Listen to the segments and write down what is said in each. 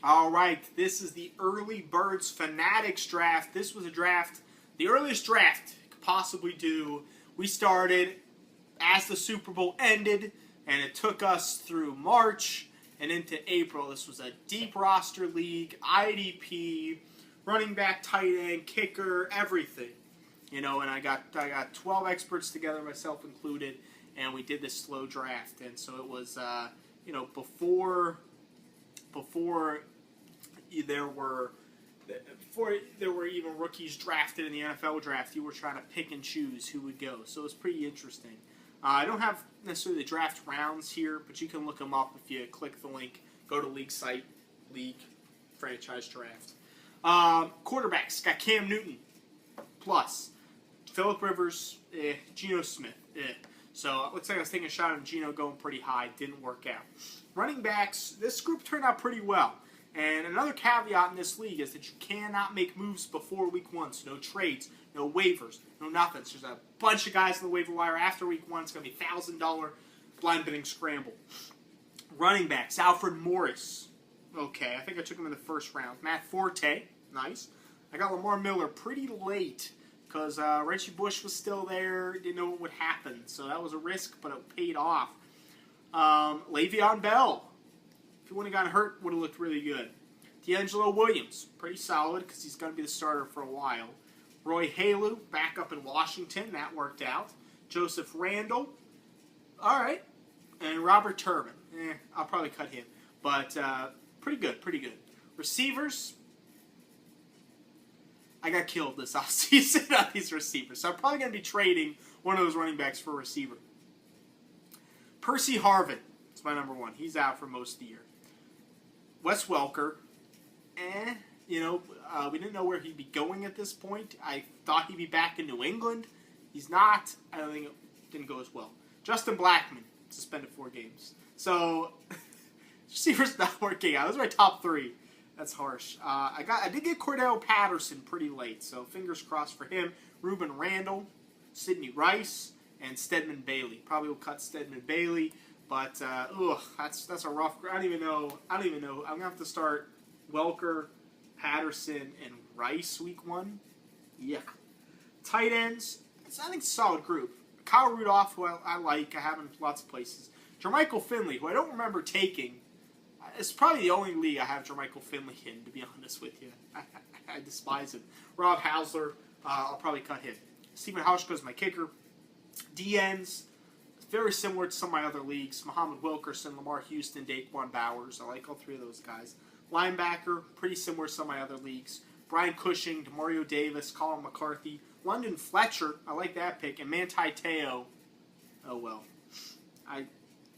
All right, this is the Early Birds Fanatics draft. This was a draft, the earliest draft you could possibly do. We started as the Super Bowl ended, and it took us through March and into April. This was a deep roster league, IDP, running back, tight end, kicker, everything. You know, and I got 12 experts together, myself included, and we did this slow draft. And so it was, before there were even rookies drafted in the NFL draft, you were trying to pick and choose who would go. So it was pretty interesting. I don't have necessarily the draft rounds here, but you can look them up if you click the link. Go to league site, league franchise draft. Quarterbacks got Cam Newton plus Phillip Rivers, Geno Smith. So it looks like I was taking a shot on Geno going pretty high. Didn't work out. Running backs, this group turned out pretty well. And another caveat in this league is that you cannot make moves before week 1. So no trades, no waivers, no nothing. So there's a bunch of guys on the waiver wire after week 1. It's going to be $1,000 blind bidding scramble. Running backs, Alfred Morris. Okay, I think I took him in the first round. Matt Forte, nice. I got Lamar Miller pretty late because Reggie Bush was still there. Didn't know what would happen. So that was a risk, but it paid off. Le'Veon Bell. If he wouldn't have gotten hurt, would have looked really good. D'Angelo Williams, pretty solid because he's going to be the starter for a while. Roy Halu, back up in Washington. That worked out. Joseph Randall. All right. And Robert Turbin. I'll probably cut him. But pretty good, pretty good. Receivers. I got killed this offseason on these receivers. So I'm probably going to be trading one of those running backs for a receiver. Percy Harvin is my number one. He's out for most of the year. Wes Welker, we didn't know where he'd be going at this point. I thought he'd be back in New England. He's not. I don't think it didn't go as well. Justin Blackmon, suspended 4 games. So, receivers not working out. Those are my top 3. That's harsh. I did get Cordell Patterson pretty late, so fingers crossed for him. Reuben Randall, Sidney Rice, and Stedman Bailey. Probably will cut Stedman Bailey. But that's a rough. I don't even know. I'm gonna have to start Welker, Patterson, and Rice week 1. Yeah. Tight ends. I think it's a solid group. Kyle Rudolph, who I like. I have in lots of places. Jermichael Finley, who I don't remember taking. It's probably the only league I have Jermichael Finley in, to be honest with you. I despise him. Rob Hausler, I'll probably cut him. Stephen Hauschka is my kicker. DNs. Very similar to some of my other leagues. Muhammad Wilkerson, Lamar Houston, Daquan Bowers. I like all 3 of those guys. Linebacker, pretty similar to some of my other leagues. Brian Cushing, Demario Davis, Colin McCarthy. London Fletcher, I like that pick. And Manti Te'o, oh well.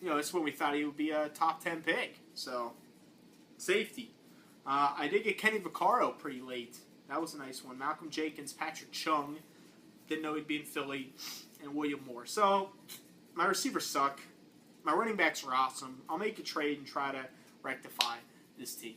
That's when we thought he would be a top 10 pick. So, safety. I did get Kenny Vaccaro pretty late. That was a nice one. Malcolm Jenkins, Patrick Chung. Didn't know he'd be in Philly. And William Moore. So, my receivers suck. My running backs are awesome. I'll make a trade and try to rectify this team.